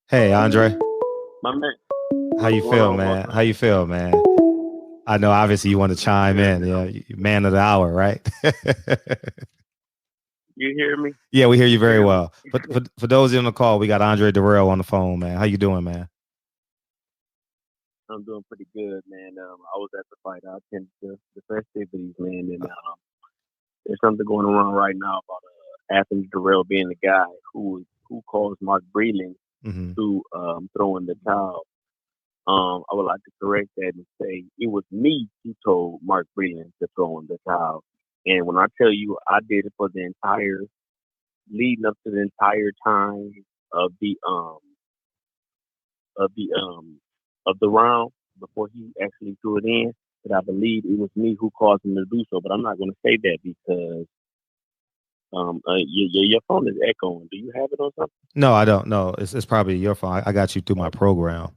Hey, Andre. My man, How you what's going feel, on, boss man? man? How you feel, man? I know obviously you want to chime Good, in. man. Yeah, man of the hour, right? You hear me? Yeah, we hear you You very hear me? well. But for those on the call, we got Andre Dirrell on the phone, man. How you doing, man? I'm doing pretty good, man. I was at the fight. I attended the festivities, man, and there's something going around right now about Anthony Dirrell being the guy who caused Mark Breland Mm-hmm. to throw in the towel. I would like to correct that and say it was me who told Mark Breland to throw in the towel. And when I tell you I did it for the entire leading up to the entire time of the um of the um of the round before he actually threw it in. But I believe it was me who caused him to do so. But I'm not going to say that because your phone is echoing. Do you have it on something? No, I don't. No, it's probably your phone. I got you through my program.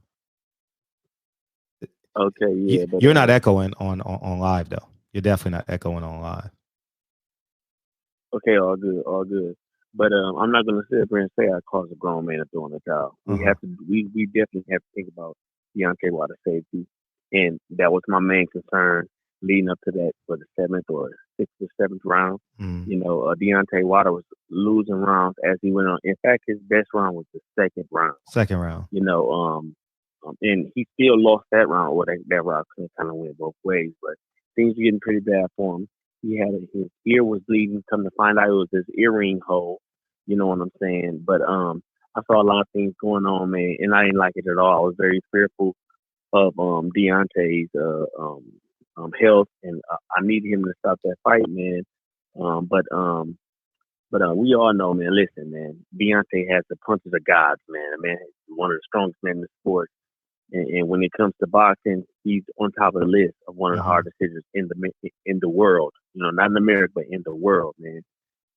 Okay, yeah, but You're not echoing on live though. You're definitely not echoing on live. okay, all good, all good. But I'm not going to sit there and say I caused a grown man to throw in the towel. Uh We huh. have to, we definitely have to think about Deontay Wilder safety, and that was my main concern leading up to that for the seventh or sixth or seventh round. Mm. Deontay Wilder was losing rounds as he went on. In fact, his best round was the second round. Second round. You know, and he still lost that round. Or that round kind of went both ways, but things were getting pretty bad for him. His ear was bleeding. Come to find out, it was his earring hole. You know what I'm saying? But I saw a lot of things going on, man, and I didn't like it at all. I was very fearful of Deontay's health, and I needed him to stop that fight, man. Um, but um, but we all know, man. Listen, man. Deontay has the punches of gods, man. Man, he's one of the strongest men in the sport. And when it comes to boxing, he's on top of the list of one of the Mm-hmm. hardest hitters in the world. Not in America, but in the world, man.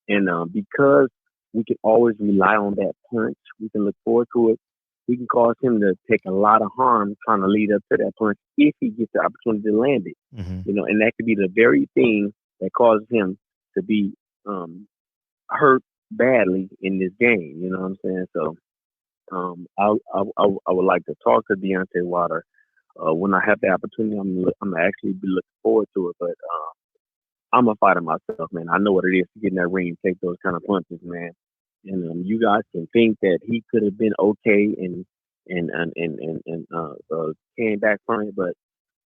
And because we can always rely on that punch, we can look forward to it. We can cause him to take a lot of harm trying to lead up to that punch if he gets the opportunity to land it. Mm-hmm. And that could be the very thing that causes him to be hurt badly in this game. You know what I'm saying? So I would like to talk to Deontay Wilder when I have the opportunity. I'm actually be looking forward to it. But I'm a fighter myself, man. I know what it is to get in that ring and take those kind of punches, man. And you guys can think that he could have been okay and came back from it, but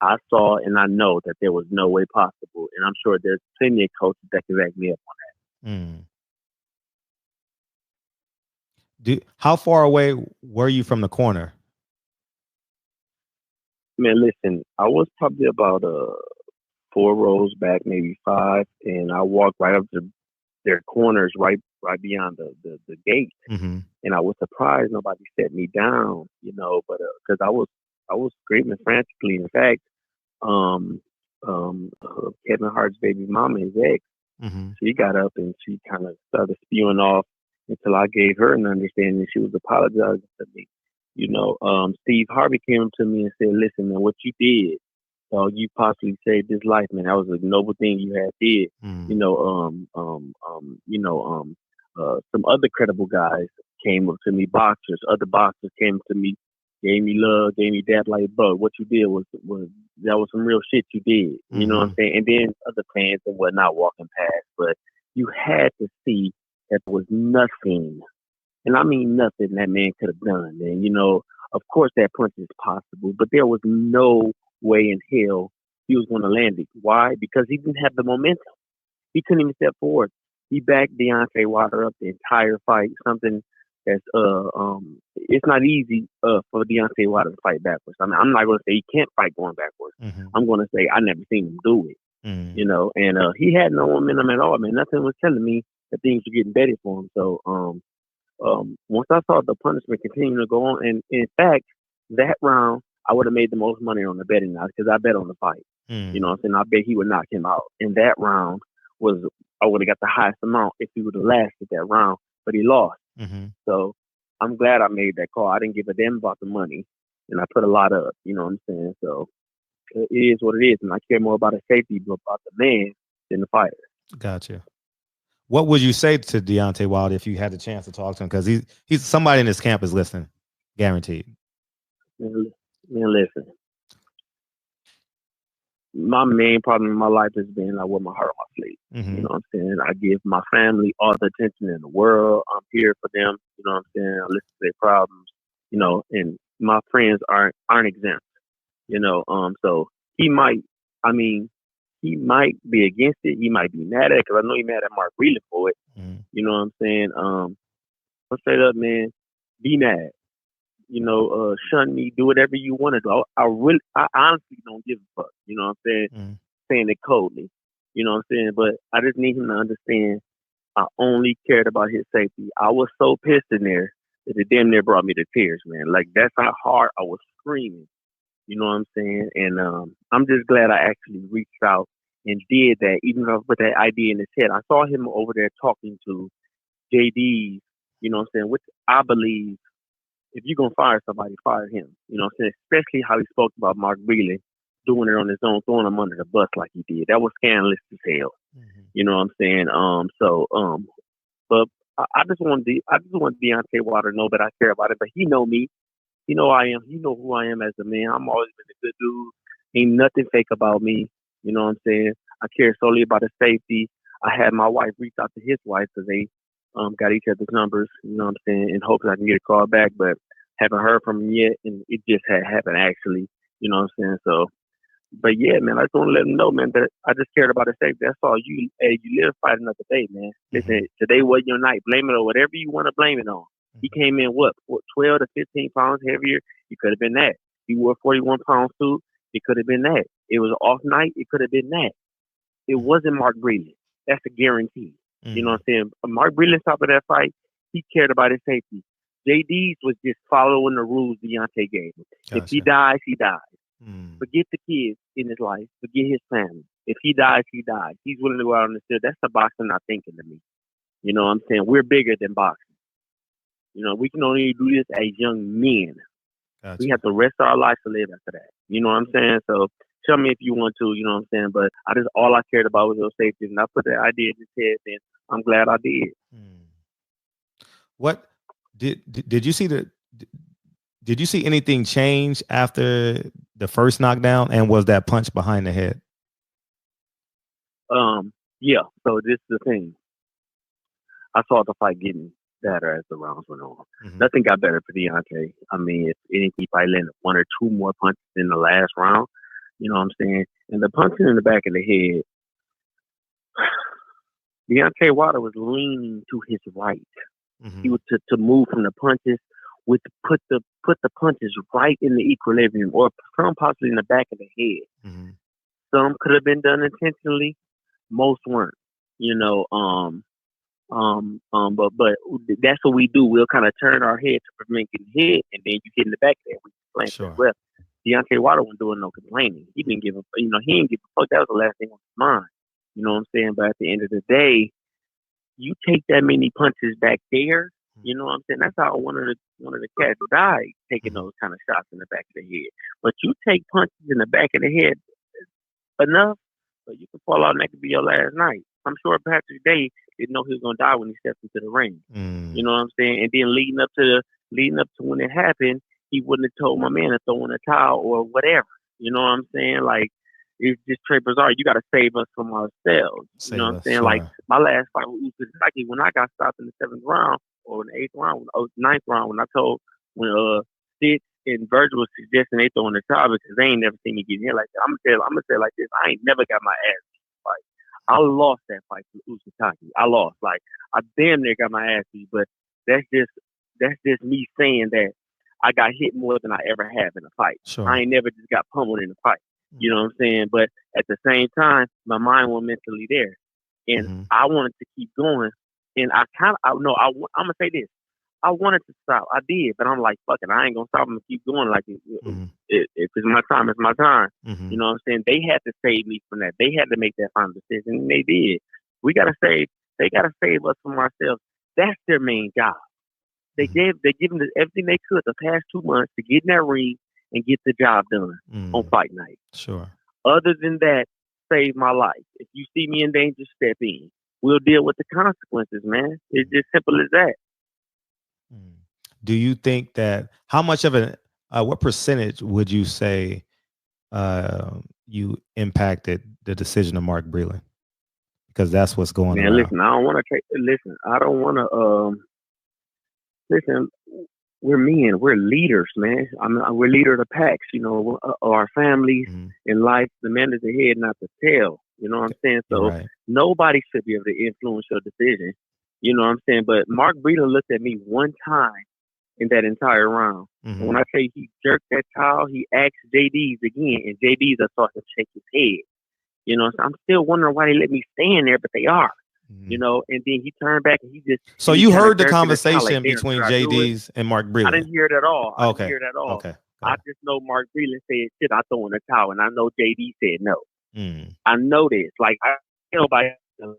I saw and I know that there was no way possible, and I'm sure there's plenty of coaches that can back me up. Mm. How far away were you from the corner? Man, listen, I was probably about 4 rows back, maybe five, and I walked right up to their corners, right beyond the gate, Mm-hmm. and I was surprised nobody set me down, but because I was screaming frantically. In fact, um, Kevin Hart's baby mama, his ex, Mm-hmm. she got up and she kind of started spewing off until I gave her an understanding. She was apologizing to me. Steve Harvey came up to me and said, "Listen, man, what you did, you possibly saved his life, man. That was a noble thing you had did." Mm-hmm. You know, um, um, um, you know, um, some other credible guys came up to me, boxers, other boxers came up to me, gave me love, gave me that, like, bro, what you did was that was some real shit you did. You know what Mm-hmm. I'm saying? And then other fans and whatnot walking past, but you had to see that there was nothing, and I mean nothing that man could have done. And of course that punch is possible, but there was no way in hell he was going to land it. Why? Because he didn't have the momentum. He couldn't even step forward. He backed Deontay Wilder up the entire fight. Something that's it's not easy for Deontay Wilder to fight backwards. I mean, I'm not going to say he can't fight going backwards. Mm-hmm. I'm going to say I never seen him do it. Mm-hmm. And he had no momentum at all, man. Nothing was telling me that things were getting better for him. So once I saw the punishment continue to go on, and in fact, that round I would have made the most money on the betting odds because I bet on the fight. You know what I'm saying? I bet he would knock him out. And that round was I would have got the highest amount if he would have lasted that round, but he lost. Mm-hmm. So I'm glad I made that call. I didn't give a damn about the money, and I put a lot up. You know what I'm saying? So it is what it is, and I care more about the safety, but about the man than the fighter. Gotcha. What would you say to Deontay Wilder if you had the chance to talk to him? Because he's somebody in his camp is listening. Guaranteed. Man, listen. My main problem in my life has been I wear my heart on my sleeve. You know what I'm saying? I give my family all the attention in the world. I'm here for them. You know what I'm saying? I listen to their problems. And my friends aren't exempt. So he might. I mean, he might be against it. He might be mad at it because I know he mad at Mark Breland for it. You know what I'm saying? But straight up, man, be mad. Shun me, do whatever you want to do. I honestly don't give a fuck. You know what I'm saying? Saying it coldly. You know what I'm saying? But I just need him to understand I only cared about his safety. I was so pissed in there that it damn near brought me to tears, man. Like, that's how hard I was screaming. You know what I'm saying? And I'm just glad I actually reached out and did that, even though I put that idea in his head. I saw him over there talking to JD, you know what I'm saying, which I believe if you're going to fire somebody, fire him. You know what I'm saying? Especially how he spoke about Mark Breland doing it on his own, throwing him under the bus like he did. That was scandalous as hell. You know what I'm saying? But I just want Deontay Wilder to know that I care about it. But he know me. He know I am. He know who I am as a man. I'm always been a good dude. Ain't nothing fake about me. You know what I'm saying? I care solely about his safety. I had my wife reach out to his wife because they got each other's numbers, you know what I'm saying, in hopes I can get a call back, but haven't heard from him yet, and it just had happened actually, you know what I'm saying. So, but yeah, man, I just want to let him know, man, that I just cared about his safety. That's all. You live, fight another day, man. Listen, today wasn't your night. Blame it on whatever you want to blame it on. He came in what 12 to 15 pounds heavier. It could have been that. He wore a 41-pound suit. It could have been that. It was an off night. It could have been that. It wasn't Mark Breland. That's a guarantee. You know what I'm saying? Mark Breland, top of that fight, he cared about his safety. JD's was just following the rules Deontay gave him. Gotcha. If he dies, he dies. Forget the kids in his life. Forget his family. If he dies, he dies. He's willing to go out on the field. That's the boxing not thinking to me. You know what I'm saying? We're bigger than boxing. We can only do this as young men. Gotcha. We have the rest of our lives to live after that. You know what I'm saying? So tell me if you want to, you know what I'm saying? But all I cared about was your safety. And I put that idea in his head, and I'm glad I did. What did you see did you see anything change after the first knockdown, and was that punch behind the head? Yeah. So this is the thing. I saw the fight getting better as the rounds went on. Nothing got better for Deontay. I mean, if anything, he probably landed one or two more punches in the last round. You know what I'm saying? And the punching in the back of the head, Deontay Wilder was leaning to his right. He was to move from the punches, put the punches right in the equilibrium, or some possibly in the back of the head. Some could have been done intentionally, most weren't. But that's what we do. We'll kind of turn our head to prevent getting hit, and then you get in the back there. We complain. Sure. Well, Deontay Wilder wasn't doing no complaining. He didn't give a, he didn't give a fuck. That was the last thing on his mind. You know what I'm saying? But at the end of the day, you take that many punches back there. You know what I'm saying? That's how one of the cats died, taking those kind of shots in the back of the head. But you take punches in the back of the head enough, so you can fall out and that could be your last night. I'm sure Patrick Day didn't know he was gonna die when he stepped into the ring. You know what I'm saying? And then leading up to when it happened, he wouldn't have told my man to throw in a towel or whatever. You know what I'm saying? Like, it's just très bizarre. You got to save us from ourselves. You know what I'm saying? Sure. Like, my last fight with Uzaki, when I got stopped in the 7th round or in the 8th round, or 9th round, when Sid and Virgil was suggesting they throw in the towel because they ain't never seen me get hit like that. I'm gonna say it like this: I ain't never got my ass beat fight. I lost that fight to Uzaki. I lost. Like, I damn near got my ass beat, but that's just me saying that I got hit more than I ever have in a fight. Sure. I ain't never just got pummeled in a fight. You know what I'm saying? But at the same time, my mind was mentally there, and I wanted to keep going. And I'm gonna say this: I wanted to stop. I did, but I'm like, fuck it, I ain't gonna stop. I'm gonna keep going. Like, if it's my time, it's my time. You know what I'm saying? They had to save me from that. They had to make that final decision, and they did. They gotta save us from ourselves. That's their main job. They given us everything they could the past 2 months to get in that ring and get the job done on fight night. Sure. Other than that, save my life. If you see me in danger, step in. We'll deal with the consequences, man. It's just simple as that. do you think that how much of what percentage would you say you impacted the decision of Mark Breland? Because that's what's going Man, around. listen, I don't want to take. Listen, I don't want to. Listen, we're men. We're leaders, man. I mean, we're leader of the packs. You know, our families in life. The man is the head, not the tail. You know what I'm saying? So nobody should be able to influence your decision. You know what I'm saying? But Mark Breland looked at me one time in that entire round. And when I say he jerked that towel, he asked JD's again, and JD's I saw him shake his head. You know, so I'm still wondering why they let me stand there, but they are. You know, and then he turned back and he just. So you heard the conversation between JD's and Mark Breland? I didn't hear it at all. I didn't hear it at all. Okay. I just know Mark Breland said, "Shit, I throw in the towel," and I know JD said no. I know this. Like I know by the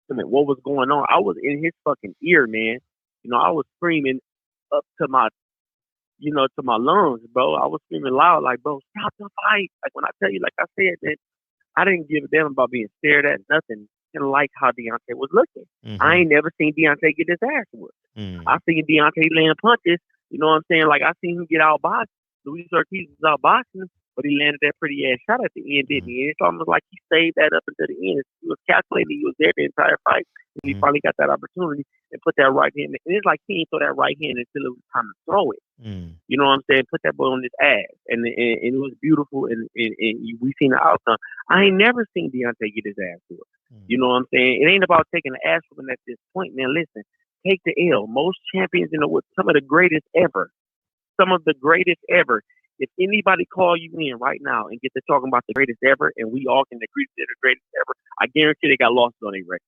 what was going on. I was in his fucking ear, man. You know, I was screaming up to my, you know, to my lungs, bro. I was screaming loud, like, bro, stop the fight. Like when I tell you, like I said, that I didn't give a damn about being stared at, nothing. Didn't like how Deontay was looking. I ain't never seen Deontay get his ass whooped. I seen Deontay laying punches. You know what I'm saying? Like I seen him get outboxed. Luis Ortiz was outboxing him, but he landed that pretty ass shot at the end, didn't he? It's almost like he saved that up until the end. He was calculating. He was there the entire fight. And he finally got that opportunity and put that right hand. And it's like he didn't throw that right hand until it was time to throw it. You know what I'm saying? Put that boy on his ass. And it was beautiful. And we seen the outcome. I ain't never seen Deontay get his ass whooped. You know what I'm saying? It ain't about taking the ass whooping at this point, man. Listen, take the L. Most champions in the world, some of the greatest ever. Some of the greatest ever. If anybody call you in right now and get to talking about the greatest ever, and we all can agree they're the greatest ever, I guarantee they got losses on their record.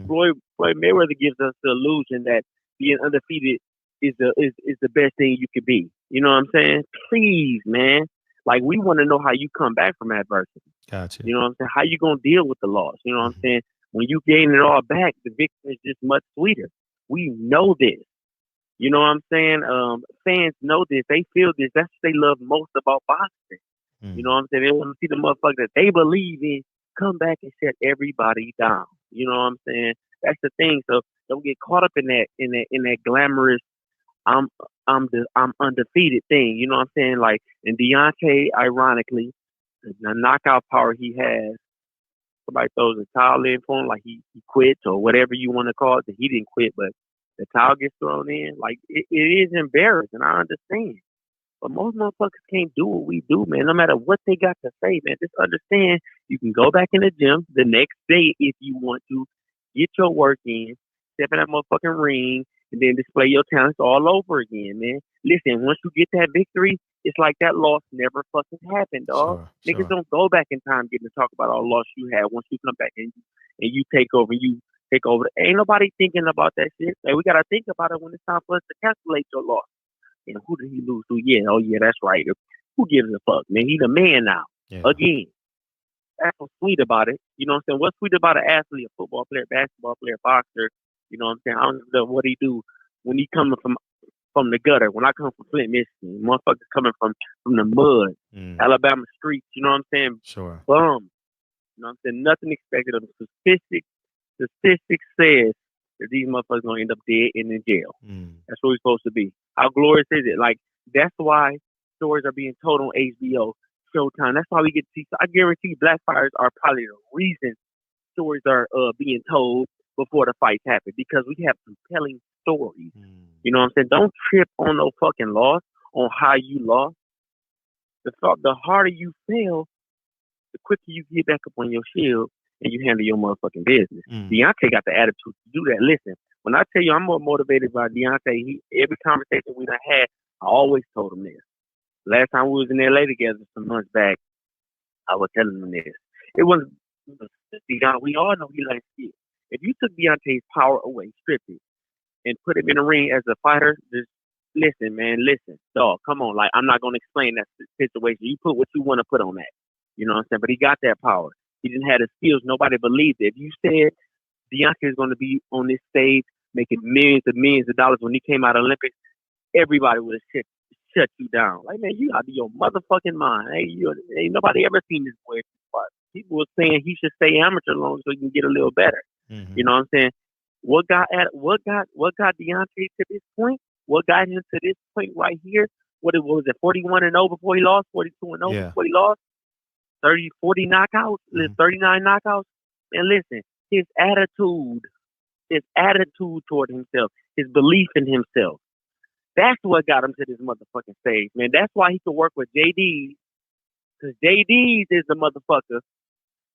Floyd Mayweather gives us the illusion that being undefeated is the best thing you could be. You know what I'm saying? Please, man. Like we want to know how you come back from adversity. Gotcha. You know what I'm saying? How you gonna deal with the loss? You know what I'm saying? When you gain it all back, the victory is just much sweeter. We know this. You know what I'm saying? Fans know this. They feel this. That's what they love most about boxing. You know what I'm saying? They want to see the motherfucker that they believe in come back and shut everybody down. You know what I'm saying? That's the thing. So don't get caught up in that glamorous I'm undefeated thing. You know what I'm saying? Like, and Deontay, ironically, the knockout power he has, somebody throws a towel in for him, like he quits or whatever you want to call it. He didn't quit, but the towel gets thrown in. Like, it is embarrassing. I understand. But most motherfuckers can't do what we do, man. No matter what they got to say, man. Just understand you can go back in the gym the next day if you want to, get your work in, step in that motherfucking ring, and then display your talents all over again, man. Listen, once you get that victory, it's like that loss never fucking happened, dog. Niggas don't go back in time getting to talk about all the loss you had once you come back and you take over. Ain't nobody thinking about that shit. Like, we got to think about it when it's time for us to calculate your loss. And who did he lose to? Yeah, oh yeah, that's right. Who gives a fuck, man? He's a man now. Yeah. Again, that's what's sweet about it. You know what I'm saying? What's sweet about an athlete, a football player, basketball player, boxer? You know what I'm saying? I don't know what he do when he coming from the gutter. When I come from Flint, Michigan, motherfuckers coming from the mud, Alabama streets. You know what I'm saying? Sure. Bum. You know what I'm saying? Nothing expected of them. Statistics says that these motherfuckers gonna end up dead and in jail. That's what we're supposed to be. How glorious is it? Like, that's why stories are being told on HBO, Showtime. That's why we get to see. I guarantee Black Fires are probably the reason stories are being told before the fights happen, because we have compelling stories. You know what I'm saying? Don't trip on no fucking loss, on how you lost. The harder you fail, the quicker you get back up on your shield and you handle your motherfucking business. Deontay got the attitude to do that. Listen, when I tell you I'm more motivated by Deontay, every conversation we done had, I always told him this. Last time we was in LA together some months back, I was telling him this. It was we all know he likes it. If you took Deontay's power away, stripped it, and put him in the ring as a fighter, just listen, dog, come on. Like, I'm not going to explain that situation. You put what you want to put on that. You know what I'm saying? But he got that power. He didn't have the skills. Nobody believed it. If you said Deontay is going to be on this stage making millions of dollars when he came out of the Olympics, everybody would have shut you down. Like, man, you got to be your motherfucking mind. Ain't nobody ever seen this boy fight. People were saying he should stay amateur long so he can get a little better. You know what I'm saying? what got Deontay to this point? What got him to this point right here? What was it? 41-0 before he lost. 42-0 Yeah. before he lost. 30, 40 knockouts. Mhm. 39 knockouts. And listen, his attitude toward himself, his belief in himself. That's what got him to this motherfucking stage, man. That's why he could work with JD's, because JD's is the motherfucker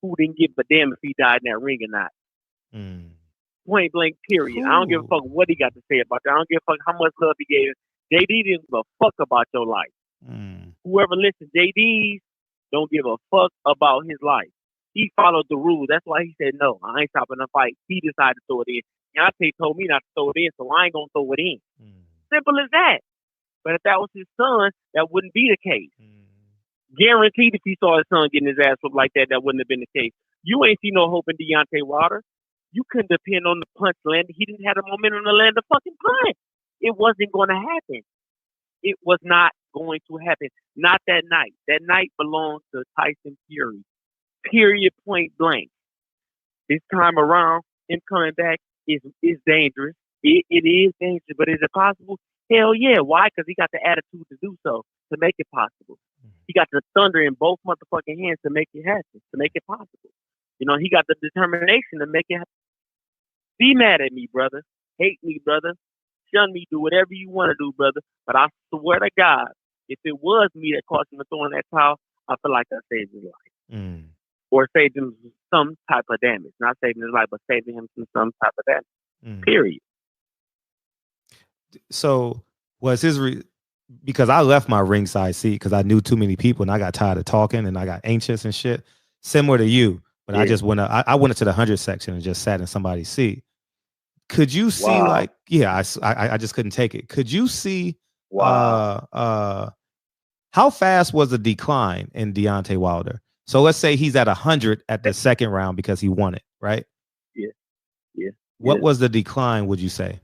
who didn't give a damn if he died in that ring or not. Mm. Point blank, period. I don't give a Ooh. fuck what he got to say about that. I don't give a fuck how much love he gave. JD didn't give a fuck about your life. Mm. Whoever listens, JD don't give a fuck about his life. He followed the rules. That's why he said, no, I ain't stopping the fight. He decided to throw it in. Deontay told me not to throw it in, so I ain't going to throw it in. Mm. Simple as that. But if that was his son, that wouldn't be the case. Mm. Guaranteed if he saw his son getting his ass whooped like that, that wouldn't have been the case. You ain't see no hope in Deontay Wilder. You couldn't depend on the punch landing. He didn't have the momentum to land the fucking punch. It wasn't going to happen. It was not going to happen. Not that night. That night belonged to Tyson Fury. Period, point blank. This time around, him coming back is dangerous. It is dangerous, but is it possible? Hell yeah. Why? Because he got the attitude to do so, to make it possible. He got the thunder in both motherfucking hands to make it happen, to make it possible. You know, he got the determination to make it happen. Be mad at me, brother. Hate me, brother. Shun me. Do whatever you want to do, brother. But I swear to God, if it was me that caused him to throw in that towel, I feel like I saved his life. Mm. Or saved him some type of damage. Not saving his life, but saving him from some type of damage. Mm. Period. So was his because I left my ringside seat because I knew too many people and I got tired of talking and I got anxious and shit. Similar to you, but I just I went into the 100 section and just sat in somebody's seat. Could you see Wow. I just couldn't take it. Could you see Wow. how fast was the decline in Deontay Wilder? So let's say he's at 100 at the second round because he won it, right? Yeah. What was the decline, would you say?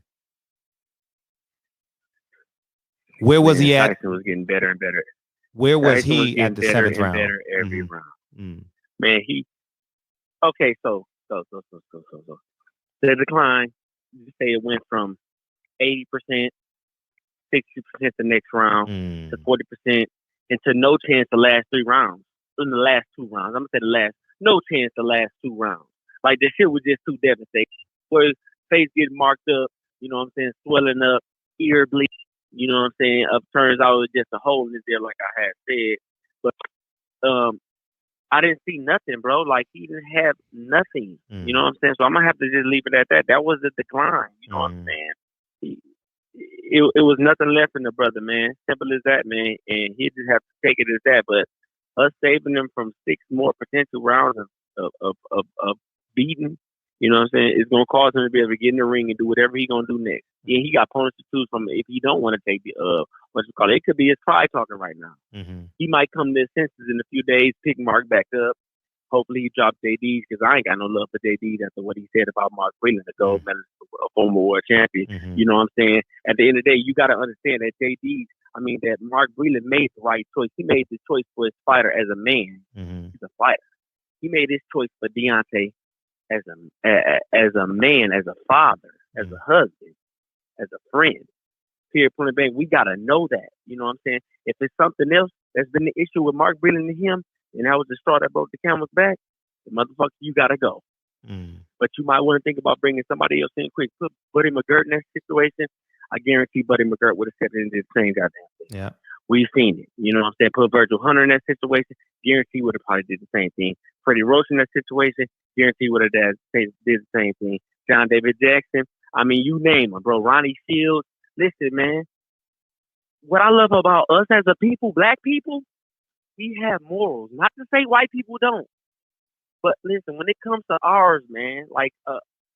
Where was he at? Tyson was getting better and better. Where was Tyson was he at getting the better seventh and round? better every Mhm. round. Mm. Man, okay, so the decline, you say it went from 80%, 60% the next round to 40%, and to no chance the last 3 rounds. In the last 2 rounds, I'm gonna say no chance the last 2 rounds. Like the shit was just too devastating. Where his face getting marked up, you know what I'm saying, swelling up, ear bleeding, you know what I'm saying. Turns out it was just a hole in his ear, like I had said. But I didn't see nothing, bro. Like he didn't have nothing. You know what I'm saying? So I'm gonna have to just leave it at that. That was the decline. You know what I'm saying? It was nothing left in the brother, man. Simple as that, man. And he just have to take it as that. But us saving him from 6 more potential rounds of beating, you know what I'm saying, it's gonna cause him to be able to get in the ring and do whatever he's gonna do next. Yeah, he got opponents to choose from if he don't want to take the what you call it. It could be his pride talking right now. Mm-hmm. He might come to his senses in a few days, pick Mark back up. Hopefully he drops JD's because I ain't got no love for JD after what he said about Mark Breland, the gold medalist, a former world champion. Mm-hmm. You know what I'm saying? At the end of the day, you got to understand that that Mark Breland made the right choice. He made the choice for his fighter as a man. Mm-hmm. He's a fighter. He made his choice for Deontay as a man, as a father, as a husband, as a friend. Period. Point blank. We got to know that. You know what I'm saying? If it's something else that's been the issue with Mark Breland and him, and that was the straw that broke the camel's back, the motherfucker, you got to go. But you might want to think about bringing somebody else in quick. Put Buddy McGirt in that situation. I guarantee Buddy McGirt would have stepped into the same goddamn thing. Yeah. We've seen it. You know what I'm saying? Put Virgil Hunter in that situation. Guarantee would have probably did the same thing. Freddie Roach in that situation. Guarantee would have did the same thing. John David Jackson. I mean, you name them, bro. Ronnie Shields. Listen, man. What I love about us as a people, black people, we have morals. Not to say white people don't. But listen, when it comes to ours, man, like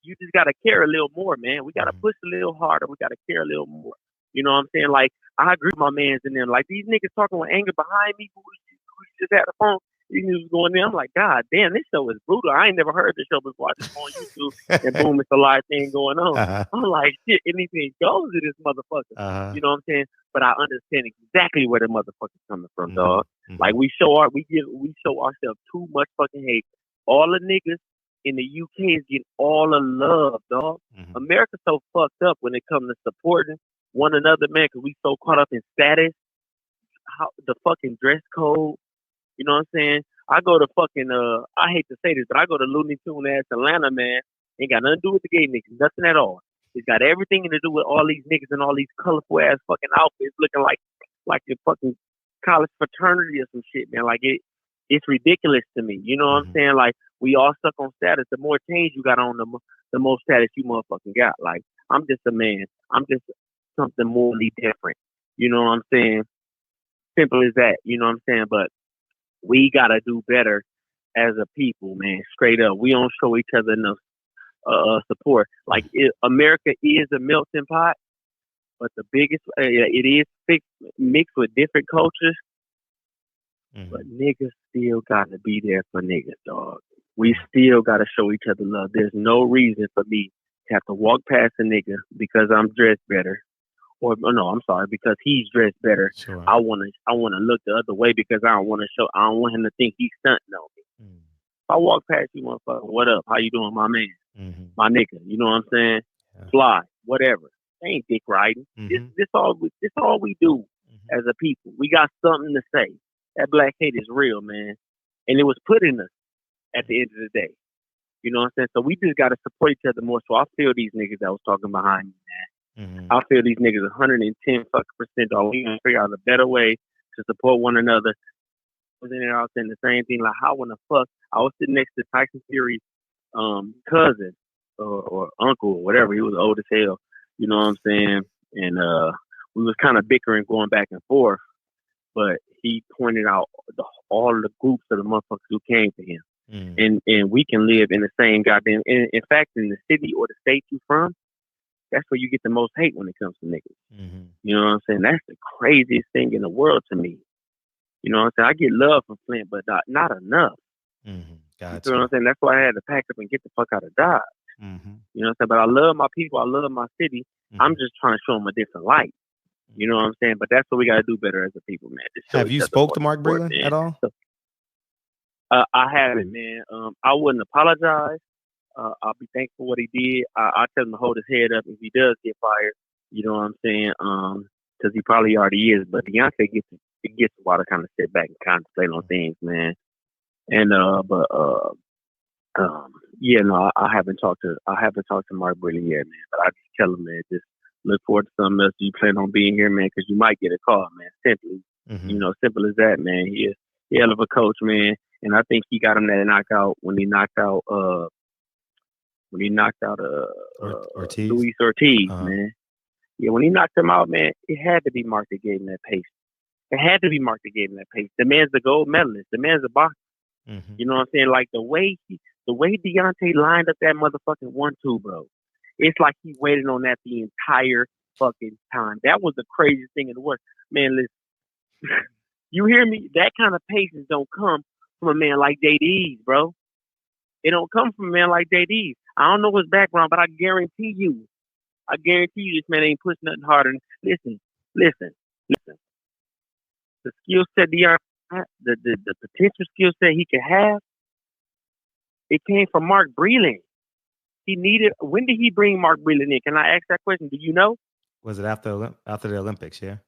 you just gotta care a little more, man. We gotta push a little harder. We gotta care a little more. You know what I'm saying? Like I agree with my mans in them. Like these niggas talking with anger behind me who just had a phone. These niggas going there. I'm like, God damn, this show is brutal. I ain't never heard this show before. I just go on YouTube and boom, it's a live thing going on. I'm like, shit, anything goes to this motherfucker. You know what I'm saying? But I understand exactly where the motherfucker's coming from, dog. Like we show ourselves too much fucking hate. All the niggas in the UK is getting all the love, dog. Mm-hmm. America's so fucked up when it comes to supporting one another, man, because we so caught up in status, how the fucking dress code. You know what I'm saying? I go to fucking I hate to say this, but I go to Looney Tune ass Atlanta, man. Ain't got nothing to do with the gay niggas, nothing at all. It's got everything to do with all these niggas and all these colorful ass fucking outfits looking like a fucking college fraternity or some shit, man. Like it's ridiculous to me. You know what I'm saying? Like we all stuck on status. The more change you got on, the more status you motherfucking got. Like I'm just a man. I'm just something morally different. You know what I'm saying? Simple as that. You know what I'm saying? But we gotta do better as a people, man. Straight up, we don't show each other enough support. Like America is a melting pot, but the biggest it is mixed with different cultures. But niggas still gotta be there for niggas, dog. We still gotta show each other love. There's no reason for me to have to walk past a nigga because I'm dressed better. Or no, I'm sorry, because he's dressed better. Sure. I wanna look the other way because I don't want him to think he's stunting on me. If I walk past you, motherfucker, what up? How you doing, my man? My nigga, you know what I'm saying? Yeah. Fly, whatever. They ain't dick riding. This all we do as a people. We got something to say. That black hate is real, man. And it was put in us at the end of the day. You know what I'm saying? So we just gotta support each other more. So I feel these niggas that was talking behind me, man. I feel these niggas 110% all. We gonna figure out a better way to support one another. I was in there, I was saying the same thing. Like, how in the fuck? I was sitting next to Tyson Fury's cousin or uncle or whatever. He was old as hell. You know what I'm saying? And we was kind of bickering, going back and forth. But he pointed out all the groups of the motherfuckers who came to him. And we can live in the same goddamn. In fact, in the city or the state you from, that's where you get the most hate when it comes to niggas. You know what I'm saying? That's the craziest thing in the world to me. You know what I'm saying? I get love from Flint, but not enough. Gotcha. You know what I'm saying? That's why I had to pack up and get the fuck out of Dodge. You know what I'm saying? But I love my people. I love my city. I'm just trying to show them a different light. You know what I'm saying? But that's what we got to do better as a people, man. Have you spoke to Mark Breland at all? So, I haven't, man. I wouldn't apologize. I'll be thankful for what he did. I tell him to hold his head up if he does get fired. You know what I'm saying? Because he probably already is. But Deontay gets a while to kind of sit back and contemplate on things, man. And yeah, no, I haven't talked to Mark Breland yet, man. But I just tell him, man, just look forward to something else. You plan on being here, man, because you might get a call, man. Simply, you know, simple as that, man. He is a hell of a coach, man. And I think he got him that knockout when he knocked out Ortiz? Luis Ortiz, man. Yeah, when he knocked him out, man, it had to be Mark that gave him that pace. It had to be Mark that gave him that pace. The man's the gold medalist. The man's a boxer. You know what I'm saying? Like the way Deontay lined up that motherfucking 1-2, bro. It's like he waited on that the entire fucking time. That was the craziest thing in the world. Man, listen. You hear me? That kind of patience don't come from a man like JD's, bro. It don't come from a man like JD's. I don't know his background, but I guarantee you this man ain't pushing nothing harder. Listen. The skill set the potential skill set he could have, it came from Mark Breland. When did he bring Mark Breland in? Can I ask that question? Do you know? Was it after the Olympics? Yeah.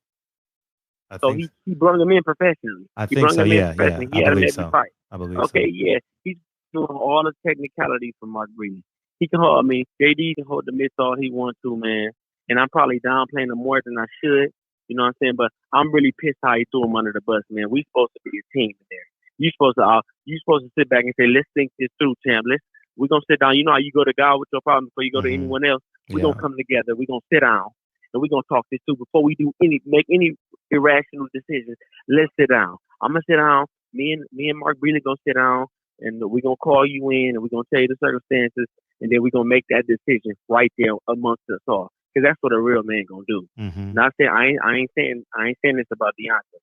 He brought him in professionally. I think so. Yeah. He had him every fight. I believe so. Okay, yeah. He's doing all the technicalities for Mark Breland. He can hold JD can hold the mitts all he wants to, man. And I'm probably downplaying him more than I should. You know what I'm saying? But I'm really pissed how he threw him under the bus, man. We supposed to be a team in there. You supposed to sit back and say, let's think this through, champ. We're gonna sit down. You know how you go to God with your problem before you go to anyone else. We're gonna come together. We're gonna sit down and we're gonna talk this through before we make any irrational decisions. Let's sit down. I'm gonna sit down. Me and Mark Breland gonna sit down and we're gonna call you in and we're gonna tell you the circumstances and then we're gonna make that decision right there amongst us all. Because that's what a real man gonna do. Not saying I ain't saying this about Deontay.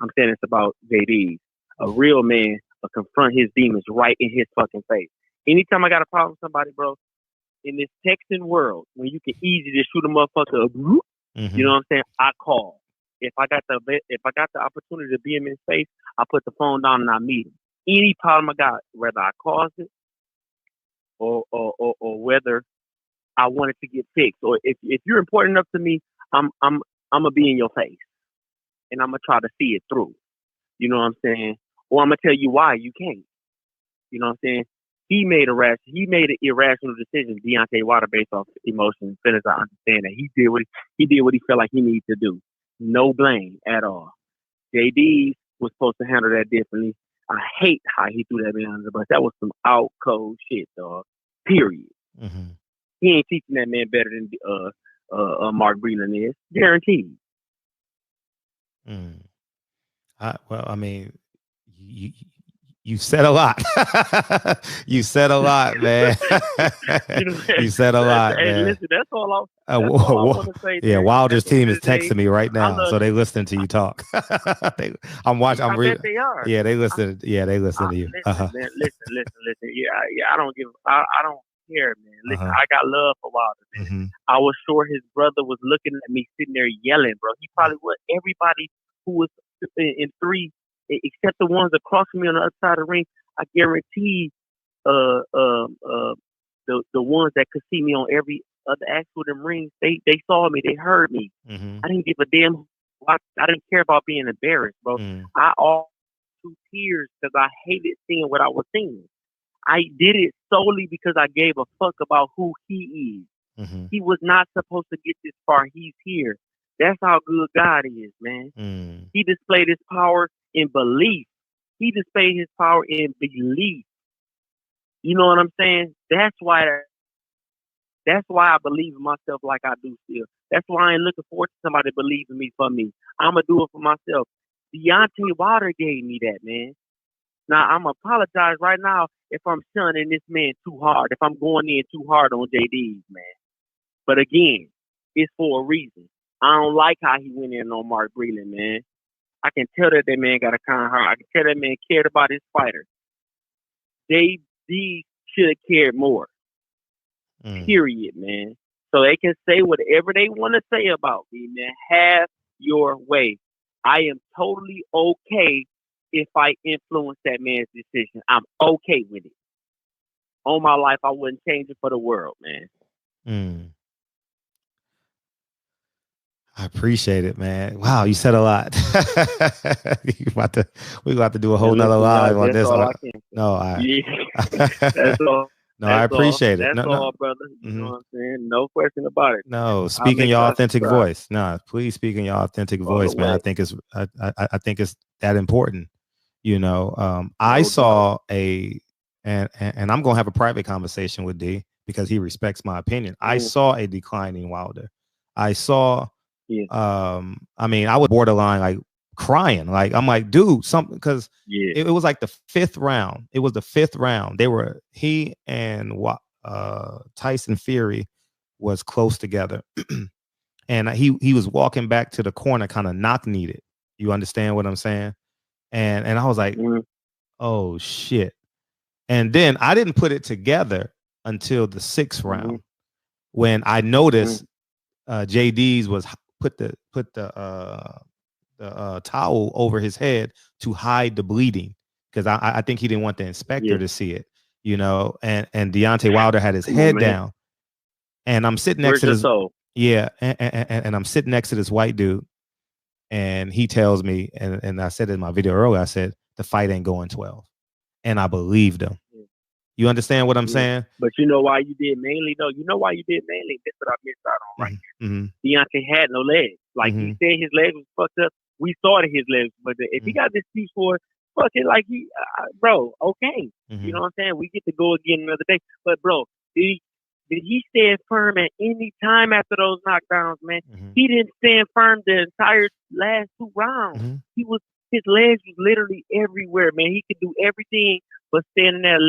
I'm saying it's about JD. A real man will confront his demons right in his fucking face. Anytime I got a problem with somebody, bro, in this texting world, when you can easily just shoot a motherfucker up, you know what I'm saying? I call. If I got the opportunity to be in his face, I put the phone down and I meet him. Any problem I got, whether I caused it or whether I want it to get fixed. Or if you're important enough to me, I'm gonna be in your face and I'm gonna try to see it through. You know what I'm saying? Or I'm gonna tell you why you can't. You know what I'm saying? He made an irrational decision, Deontay Wilder, based off emotion. Feelings, I understand that he did what he felt like he needed to do. No blame at all. JD was supposed to handle that differently. I hate how he threw that man under the bus. That was some out cold shit, dog. Period. Mm-hmm. He ain't teaching that man better than Mark Breland is. Guaranteed. Mm. Well, I mean, you, you said a lot. You said a lot, man. You said a lot, hey, man. listen, that's all I want to say. Yeah, man. Wilder's team is Day, texting me right now, so they listening to you talk. I'm watching. I bet they are. Yeah, they listen. Yeah, they listen to you. Listen, man. Listen. Yeah. I don't give. I don't care, man. Listen, I got love for Wilder, man. Mm-hmm. I was sure his brother was looking at me sitting there yelling, bro. He probably was. Everybody who was in three, except the ones across from me on the other side of the ring, I guarantee, the ones that could see me on every other actual them rings, they saw me, they heard me. Mm-hmm. I didn't give a damn. I didn't care about being embarrassed, bro. Mm-hmm. I all through tears because I hated seeing what I was seeing. I did it solely because I gave a fuck about who he is. Mm-hmm. He was not supposed to get this far. He's here. That's how good God is, man. Mm-hmm. He displayed his power in belief. He displayed his power in belief. You know what I'm saying? That's why I believe in myself like I do still. That's why I ain't looking forward to somebody believing me for me. I'm going to do it for myself. Deontay Wilder gave me that, man. Now, I'm going to apologize right now if I'm shunning this man too hard, if I'm going in too hard on JD's, man. But again, it's for a reason. I don't like how he went in on Mark Breland, man. I can tell that man got a kind heart. I can tell that man cared about his fighter. JD should have cared more. Period, man. So they can say whatever they want to say about me, man. Have your way. I am totally okay if I influence that man's decision. I'm okay with it. All my life, I wouldn't change it for the world, man. I appreciate it, man. Wow, you said a lot. We about to do a whole nother live on this. That's all. No, I appreciate it. That's all, brother. You know what I'm saying? No question about it. No, speak in your authentic voice. No, please speak in your authentic voice, man. I think it's that important. You know, I saw and I'm gonna have a private conversation with D because he respects my opinion. I saw a declining Wilder. I saw. I mean, I was borderline like crying. Like I'm like, dude, something because it was like the fifth round. It was the fifth round. He and Tyson Fury was close together, and he was walking back to the corner, kind of knock needed. You understand what I'm saying? And I was like, oh shit. And then I didn't put it together until the sixth round when I noticed JD's was put the towel over his head to hide the bleeding because I think he didn't want the inspector to see it, you know. And Deontay Wilder had his head down, and I'm sitting next to this. And I'm sitting next to this white dude, and he tells me, and I said in my video earlier, I said the fight ain't going 12, and I believed him. You understand what I'm saying? But you know why you did mainly, though? You know why you did mainly? That's what I missed out on right there. Deontay had no legs. Like he said his legs was fucked up. We saw his legs. But if he got this piece for it, fuck it, like bro, okay. You know what I'm saying? We get to go again another day. But, bro, did he stand firm at any time after those knockdowns, man? He didn't stand firm the entire last two rounds. His legs was literally everywhere, man. He could do everything but stand in that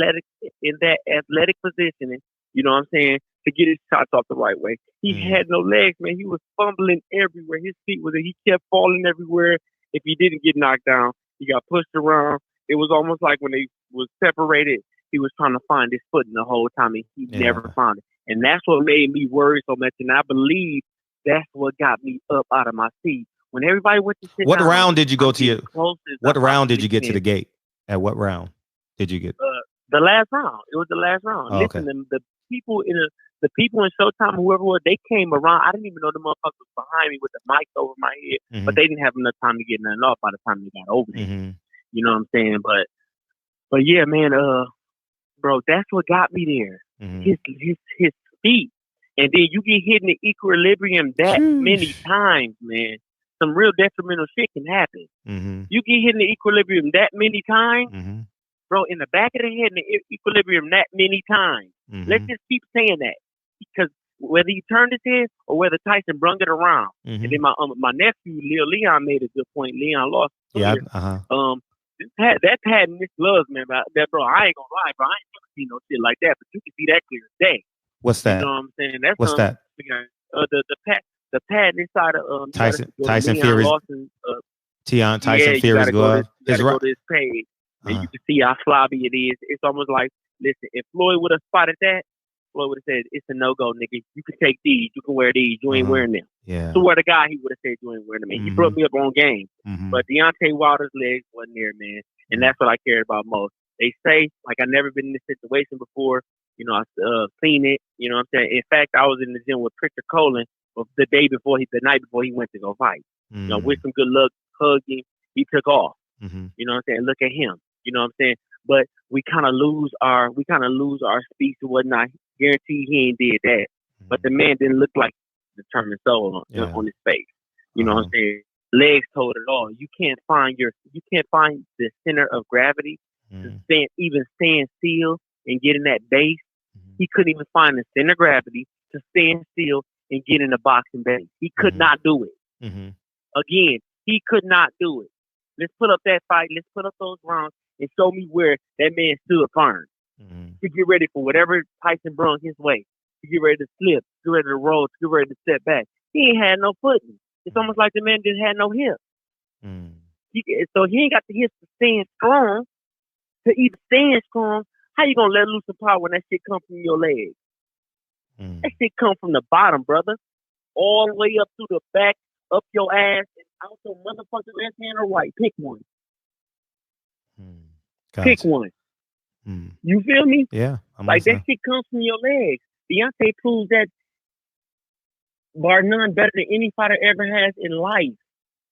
athletic positioning, you know what I'm saying, to get his shots off the right way. He had no legs, man. He was fumbling everywhere. His feet he kept falling everywhere. If he didn't get knocked down, he got pushed around. It was almost like when they was separated, he was trying to find his footing the whole time, and he never found it. And that's what made me worry so much, and I believe that's what got me up out of my seat. When everybody went to sit what down, round did you go to? What round did you get to the gate? At what round did you get? The last round. It was the last round. Oh, okay. Listen, people in the people in Showtime, whoever was, they came around. I didn't even know the motherfuckers was behind me with the mics over my head, but they didn't have enough time to get nothing off by the time they got over there. You know what I'm saying? But yeah, man, bro, that's what got me there. His feet. And then you get hit in the equilibrium that many times, man. Some real detrimental shit can happen. You get hit in the equilibrium that many times, bro, in the back of the head in the equilibrium that many times. Let's just keep saying that. Because whether he turned his head or whether Tyson brung it around. And then my nephew, Leon, made a good point. Leon lost. Yeah. That pad in this gloves, man, that, bro, I ain't gonna lie, bro. I ain't never seen no shit like that, but you can see that clear as day. What's that? You know what I'm saying? That's what's that? The pad inside of Tyson Fury's Tyson Fury's glove. You gotta go to his page, and you can see how floppy it is. It's almost like, listen, if Floyd would have spotted that, Floyd would have said, "It's a no-go, nigga. You can take these. You can wear these. You ain't wearing them." Yeah. So where the guy, he would have said, "You ain't wearing them." And he brought me up on game. But Deontay Wilder's legs wasn't there, man. And that's what I cared about most. They say, like, I've never been in this situation before. You know, I seen it. You know what I'm saying? In fact, I was in the gym with Pritchard Colin the night before he went to go fight. You know, wish him good luck, hugged him. He took off. You know what I'm saying? Look at him. You know what I'm saying? But we kind of lose our speech and whatnot. Guaranteed he ain't did that. But the man didn't look like a determined soul on his face. You know what I'm saying? Legs told it all. You can't find the center of gravity to stand still and get in that base. He couldn't even find the center of gravity to stand still and get in the boxing base. He could not do it. Again, he could not do it. Let's put up that fight. Let's put up those rounds and show me where that man stood firm to get ready for whatever Tyson brung his way. To get ready to slip, to get ready to roll, to get ready to step back. He ain't had no footing. It's almost like the man didn't have no hips. So he ain't got the hips to stand strong. To even stand strong, how you gonna let loose some power when that shit come from your legs? That shit come from the bottom, brother. All the way up through the back, up your ass, and out your motherfucking left hand or right. Pick one. Gotcha. Pick one. You feel me? Yeah. Like that shit comes from your legs. Deontay proves that bar none better than any fighter ever has in life.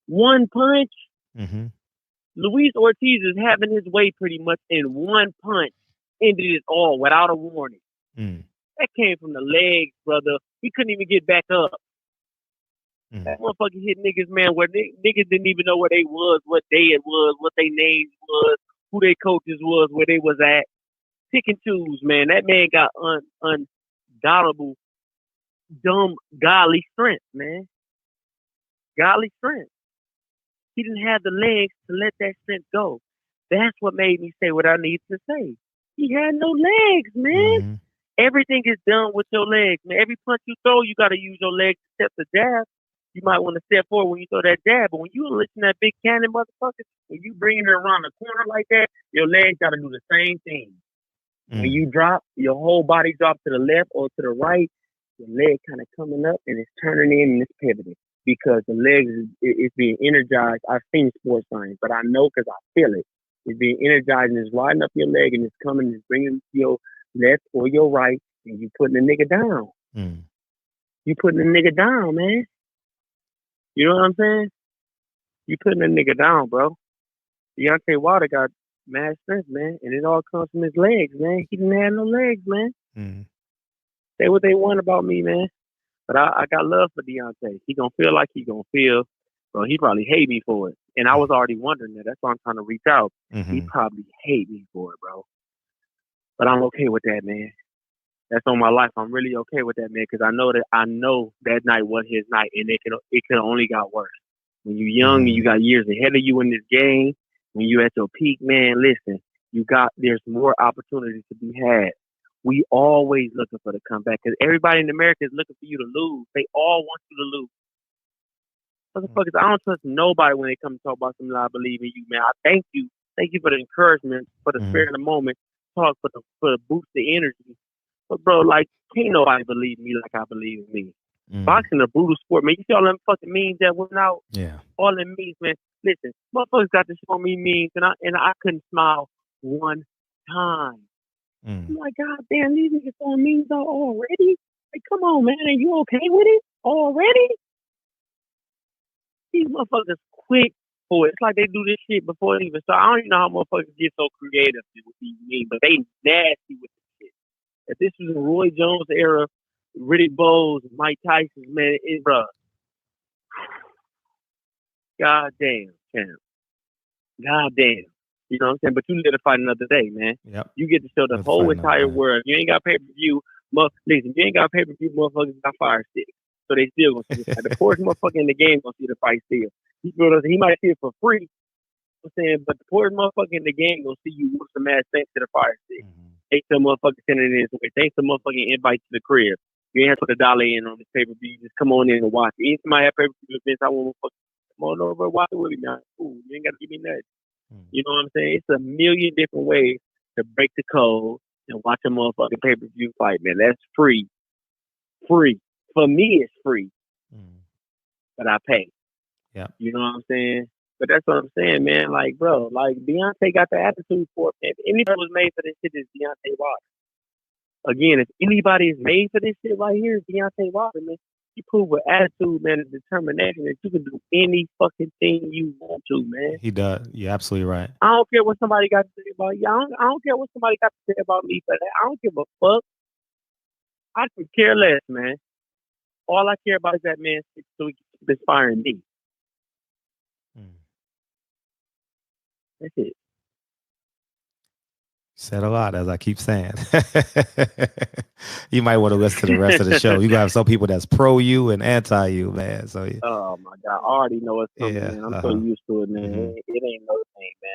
One punch. Luis Ortiz is having his way pretty much in one punch. Ended it all without a warning. That came from the legs, brother. He couldn't even get back up. That motherfucker hit niggas, man, where niggas didn't even know where they was, what day it was, what their names was, who their coaches was, where they was at. Pick and choose, man. That man got undoubtable, dumb, godly strength, man. Godly strength. He didn't have the legs to let that strength go. That's what made me say what I need to say. He had no legs, man. Everything is done with your legs, man. Every punch you throw, you got to use your legs to step the jab. You might want to step forward when you throw that jab, but when you listen to that big cannon, motherfucker, when you bring it around the corner like that, your legs got to do the same thing. When you drop, your whole body drops to the left or to the right, your leg kind of coming up and it's turning in and it's pivoting because the legs is being energized. I've seen sports science, but I know because I feel it. It's being energized and it's riding up your leg and it's coming and it's bringing it to your left or your right and you putting the nigga down. You putting the nigga down, man. You know what I'm saying? You putting the nigga down, bro. Deontay Wilder got mad strength, man, and it all comes from his legs, man. He didn't have no legs, man. Say what they want about me, man. But I got love for Deontay. He gonna feel like he gonna feel. Bro, he probably hate me for it. And I was already wondering that. That's why I'm trying to reach out. He probably hate me for it, bro. But I'm okay with that, man. That's on my life. I'm really okay with that, man, because I know that night was his night, and it could only got worse. When you're young and you got years ahead of you in this game, when you're at your peak, man, listen, there's more opportunities to be had. We always looking for the comeback because everybody in America is looking for you to lose. They all want you to lose. Motherfuckers, I don't trust nobody when they come to talk about something. I believe in you, man. I thank you. Thank you for the encouragement, for the spirit of the moment, talk for the boost of energy. But bro, like, can't nobody believe me like I believe in me. Boxing a brutal sport, man. You see all them fucking memes that went out? Yeah. All them memes, man. Listen, motherfuckers got to show me memes, and I couldn't smile one time. I'm like, God damn, these niggas throwing memes out already? Like, come on, man, are you okay with it already? These motherfuckers quick for it. It's like they do this shit before it even start. I don't even know how motherfuckers get so creative with these memes, but they nasty with this shit. If this was in Roy Jones era, Riddick Bowles, Mike Tyson, man, bruh. God damn, champ. God damn. You know what I'm saying? But you live to fight another day, man. Yep. You get to show the whole entire world. You ain't got pay-per-view. Listen, you ain't got pay-per-view, motherfuckers got fire sticks. So they still gonna see the fight. The poorest motherfucker in the game gonna see the fight still. He might see it for free. You know what I'm saying, but the poorest motherfucker in the game gonna see you with some ass thanks to the fire stick. Thanks to motherfucker sending it his way. Thanks to motherfucking invite to the crib. You ain't have to put $1 in on this pay-per-view. You just come on in and watch it. If somebody have pay-per-view events, I want to come on over and watch it with me, man. Ooh, you ain't gotta give me nothing. You know what I'm saying? It's a million different ways to break the code and watch a motherfucking pay-per-view fight, man. That's free. Free. For me, it's free. But I pay. Yeah. You know what I'm saying? But that's what I'm saying, man. Like, bro, like Deontay got the attitude for it. If anybody was made for this shit, it's Deontay Wilder. Again, if anybody is made for this shit right here, it's Deontay Wilder, man. You prove with attitude, man, and determination that you can do any fucking thing you want to, man. He does. You're absolutely right. I don't care what somebody got to say about you. I don't care what somebody got to say about me for that. I don't give a fuck. I could care less, man. All I care about is that man so he keep inspiring me. That's it. Said a lot, as I keep saying. You might want to listen to the rest of the show. You got some people that's pro you and anti you, man. So oh my God, I already know it's coming, man. I'm so used to it, man. It ain't no thing, man.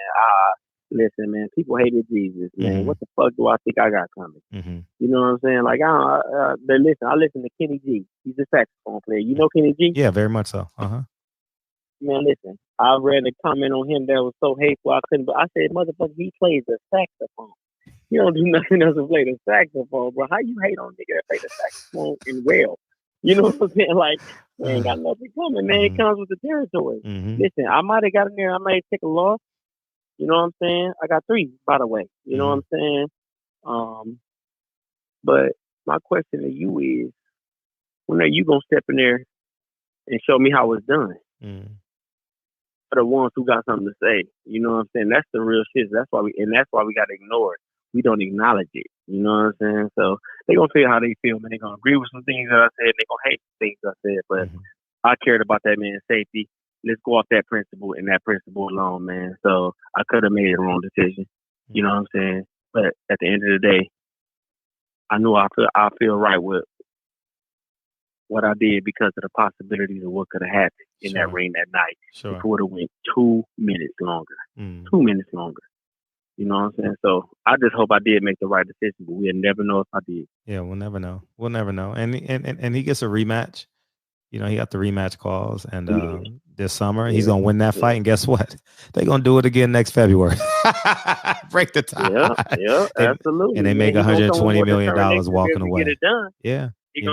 Listen, man. People hated Jesus, man. What the fuck do I think I got coming? You know what I'm saying? Like I listen to Kenny G. He's a saxophone player. You know Kenny G? Yeah, very much so. Man, listen. I read a comment on him that was so hateful I couldn't. But I said, motherfucker, he plays the saxophone. He don't do nothing else to play the saxophone, bro. How you hate on nigga that play the saxophone in well? You know what I'm saying? Like, we ain't got nothing coming, man. It comes with the territory. Listen, I might have got in there. I might take a loss. You know what I'm saying? I got 3, by the way. You know what I'm saying? But my question to you is, when are you gonna step in there and show me how it's done? For the ones who got something to say, you know what I'm saying? That's the real shit. That's why we got to ignore it. We don't acknowledge it. You know what I'm saying? So they gonna feel how they feel, man. They gonna agree with some things that I said. They gonna hate some things I said. But I cared about that man's safety. Let's go off that principle and that principle alone, man. So I could have made the wrong decision. You know what I'm saying? But at the end of the day, I knew I feel right with what I did because of the possibilities of what could have happened in that ring that night. It would have went 2 minutes longer. 2 minutes longer. You know what I'm saying? So I just hope I did make the right decision, but we'll never know if I did. Yeah, we'll never know. We'll never know. And he gets a rematch. You know, he got the rematch clause, and this summer he's gonna win that fight. And guess what? They're gonna do it again next February. Break the tie. Yeah, absolutely. And they make $120 million walking away. Get it done. Yeah, you're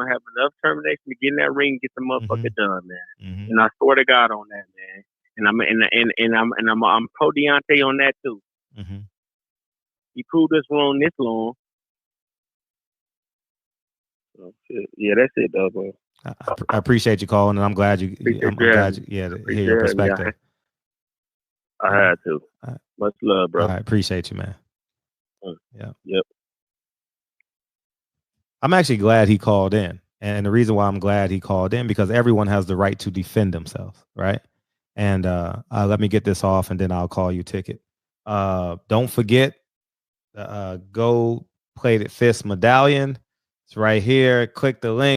gonna have enough termination to get in that ring, and get the motherfucker done, man. And I swear to God on that, man. And I'm pro Deontay on that too. He proved us wrong this long. Oh, shit. Yeah, that's it, though, bro. I appreciate you calling, and I'm glad you. I'm glad to hear your perspective. I had to. Much love, bro. I appreciate you, man. Yeah. Yep. I'm actually glad he called in, and the reason why I'm glad he called in because everyone has the right to defend themselves, right? And let me get this off, and then I'll call you ticket. Don't forget, go play the Fist medallion. It's right here. Click the link.